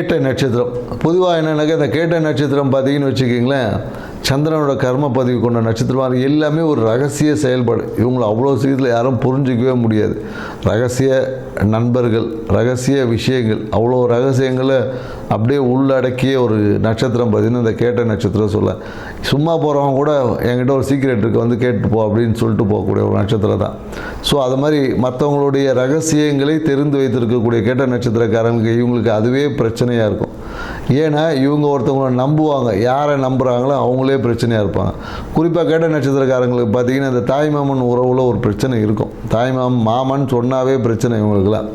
கேட்டை நட்சத்திரம். பொதுவாக என்னென்னாக்கா இந்த கேட்டை நட்சத்திரம் பார்த்தீங்கன்னு வச்சுக்கிங்களேன், சந்திரனோட கர்ம பதிவு கொண்ட நட்சத்திரம். அது எல்லாமே ஒரு ரகசிய செயல்பாடு. இவங்களை அவ்வளோ சீக்கிரத்தில் யாரும் புரிஞ்சிக்கவே முடியாது. ரகசிய நண்பர்கள், ரகசிய விஷயங்கள், அவ்வளோ ரகசியங்களை அப்படியே உள்ளடக்கிய ஒரு நட்சத்திரம் பார்த்திங்கன்னா இந்த கேட்டை நட்சத்திரம் சொல்ல. சும்மா போகிறவங்க கூட என்கிட்ட ஒரு சீக்ரெட் இருக்குது வந்து கேட்டு போ அப்படின்னு சொல்லிட்டு போகக்கூடிய ஒரு நட்சத்திரம் தான். ஸோ அது மாதிரி மற்றவங்களுடைய ரகசியங்களை தெரிந்து வைத்திருக்கக்கூடிய கேட்ட நட்சத்திரக்காரங்களுக்கு இவங்களுக்கு அதுவே பிரச்சனையாக இருக்கும். ஏன்னா இவங்க ஒருத்தவங்களை நம்புவாங்க, யாரை நம்புகிறாங்களோ அவங்களே பிரச்சனையாக இருப்பாங்க. குறிப்பாக கேட்ட நட்சத்திரக்காரங்களுக்கு பார்த்திங்கன்னா இந்த தாய்மாமன் உறவில் ஒரு பிரச்சனை இருக்கும். மாமன் சொன்னாவே பிரச்சனை இவங்களுக்குலாம்.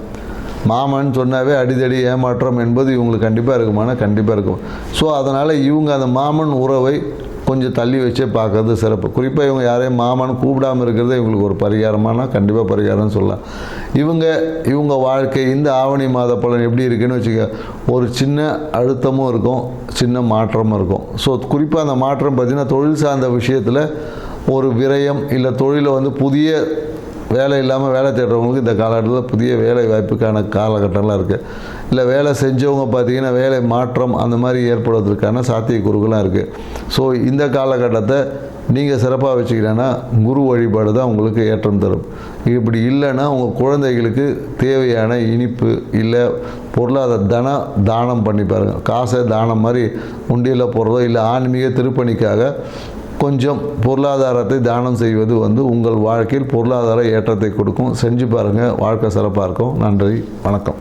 மாமன் சொன்னாவே அடிதடி ஏமாற்றம் என்பது இவங்களுக்கு கண்டிப்பாக இருக்குமானா கண்டிப்பாக இருக்கும். ஸோ அதனால் இவங்க அந்த மாமன் உறவை கொஞ்சம் தள்ளி வச்சே பார்க்கறது சிறப்பு. குறிப்பாக இவங்க யாரையும் மாமன் கூப்பிடாமல் இருக்கிறது இவங்களுக்கு ஒரு பரிகாரமானா கண்டிப்பாக பரிகாரம்னு சொல்லலாம். இவங்க வாழ்க்கை இந்த ஆவணி மாத பலன் எப்படி இருக்குன்னு வச்சுக்க, ஒரு சின்ன அழுத்தமும் இருக்கும், சின்ன மாற்றமும் இருக்கும். ஸோ குறிப்பாக அந்த மாற்றம் பார்த்திங்கன்னா தொழில் சார்ந்த விஷயத்தில் ஒரு விரயம், இல்லை தொழிலை வந்து புதிய வேலை இல்லாமல் வேலை தேடுறவங்களுக்கு இந்த காலகட்டத்தில் புதிய வேலை வாய்ப்புக்கான காலகட்டம்லாம் இருக்குது. இல்லை வேலை செஞ்சவங்க பார்த்திங்கன்னா வேலை மாற்றம் அந்த மாதிரி ஏற்படுவதற்கான சாத்தியக்கூறுகள்லாம் இருக்குது. ஸோ இந்த காலகட்டத்தை நீங்கள் சிறப்பாக வச்சுக்கிறேன்னா குரு வழிபாடு தான் உங்களுக்கு ஏற்றம் தரும். இப்படி இல்லைன்னா உங்கள் குழந்தைகளுக்கு தேவையான இனிப்பு இல்லை பொருளாதார தானம் பண்ணி பாருங்கள். காசை தானம் மாதிரி உண்டியில் போடுறதோ இல்லை ஆன்மீக திருப்பணிக்காக கொஞ்சம் பொருளாதாரத்தை தானம் செய்வது வந்து உங்கள் வாழ்க்கையில் பொருளாதார ஏற்றத்தை கொடுக்கும். செஞ்சு பாருங்கள், வாழ்க்கை சிறப்பாக இருக்கும். நன்றி, வணக்கம்.